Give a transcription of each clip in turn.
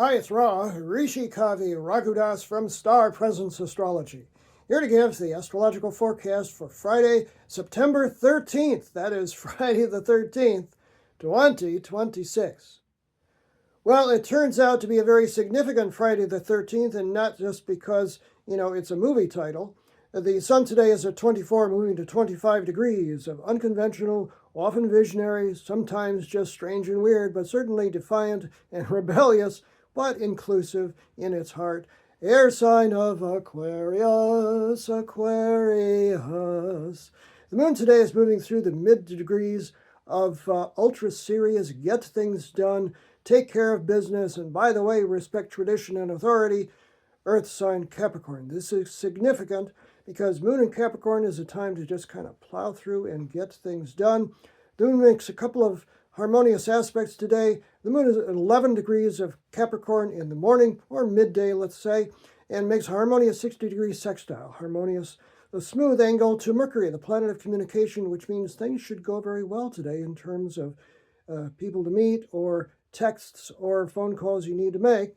Hi, it's Ra, Rishi Kavi Raghudas from Star Presence Astrology, here to give the astrological forecast for Friday, September 13th. That is Friday the 13th, 2026. Well, it turns out to be a very significant Friday the 13th, and not just because, it's a movie title. The sun today is at 24, moving to 25 degrees of unconventional, often visionary, sometimes just strange and weird, but certainly defiant and rebellious, but inclusive in its heart. Air sign of Aquarius, Aquarius. The moon today is moving through the mid degrees of ultra serious, get things done, take care of business, and by the way, respect tradition and authority, Earth sign Capricorn. This is significant because Moon in Capricorn is a time to just kind of plow through and get things done. The moon makes a couple of harmonious aspects today. The moon is at 11 degrees of Capricorn in the morning, or midday, let's say, and makes a harmonious 60-degree sextile. Harmonious, a smooth angle to Mercury, the planet of communication, which means things should go very well today in terms of people to meet, or texts, or phone calls you need to make.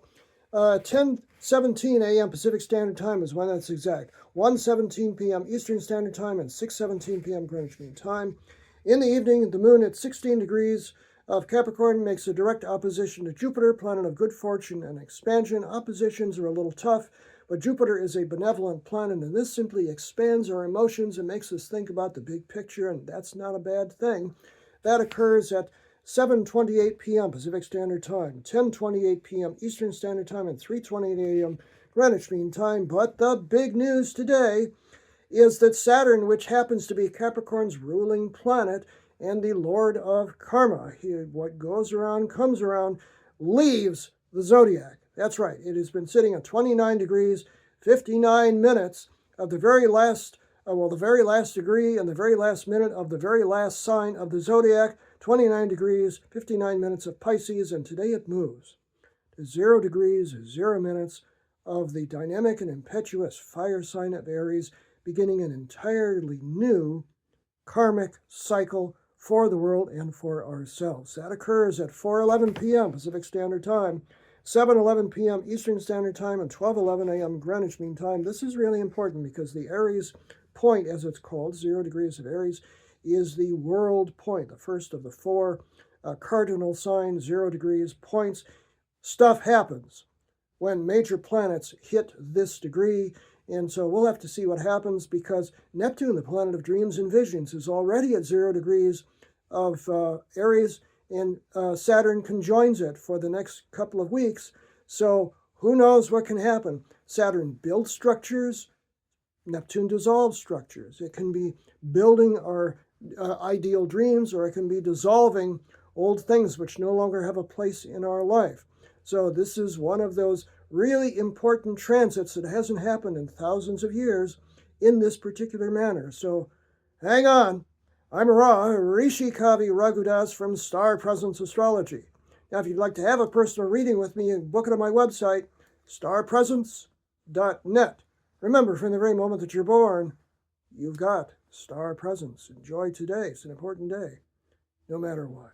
10:17 a.m. Pacific Standard Time is when that's exact. 1:17 p.m. Eastern Standard Time and 6:17 p.m. Greenwich Mean Time. In the evening, the moon at 16 degrees of Capricorn makes a direct opposition to Jupiter, planet of good fortune and expansion. Oppositions are a little tough, but Jupiter is a benevolent planet, and this simply expands our emotions and makes us think about the big picture, and that's not a bad thing. That occurs at 7:28 p.m. Pacific Standard Time, 10:28 p.m. Eastern Standard Time, and 3:28 a.m. Greenwich Mean Time. But the big news today is that Saturn, which happens to be Capricorn's ruling planet and the lord of karma, what goes around comes around, leaves the zodiac. That's right. It has been sitting at 29 degrees, 59 minutes of the very last degree and the very last minute of the very last sign of the zodiac, 29 degrees, 59 minutes of Pisces, and today it moves to 0 degrees, 0 minutes of the dynamic and impetuous fire sign of Aries, beginning an entirely new karmic cycle for the world and for ourselves. That occurs at 4:11 p.m. Pacific Standard Time, 7:11 p.m. Eastern Standard Time, and 12:11 a.m. Greenwich Mean Time. This is really important because the Aries point, as it's called, 0 degrees of Aries, is the world point, the first of the four cardinal signs, 0 degrees points. Stuff happens when major planets hit this degree. And so we'll have to see what happens because Neptune, the planet of dreams and visions, is already at 0 degrees of Aries, and Saturn conjoins it for the next couple of weeks. So who knows what can happen? Saturn builds structures, Neptune dissolves structures. It can be building our ideal dreams, or it can be dissolving old things which no longer have a place in our life. So this is one of those really important transits that hasn't happened in thousands of years in this particular manner. So hang on. I'm Ra, Rishi Kavi Raghudas from Star Presence Astrology. Now, if you'd like to have a personal reading with me, book it on my website, starpresence.net. Remember, from the very moment that you're born, you've got star presence. Enjoy today. It's an important day, no matter what.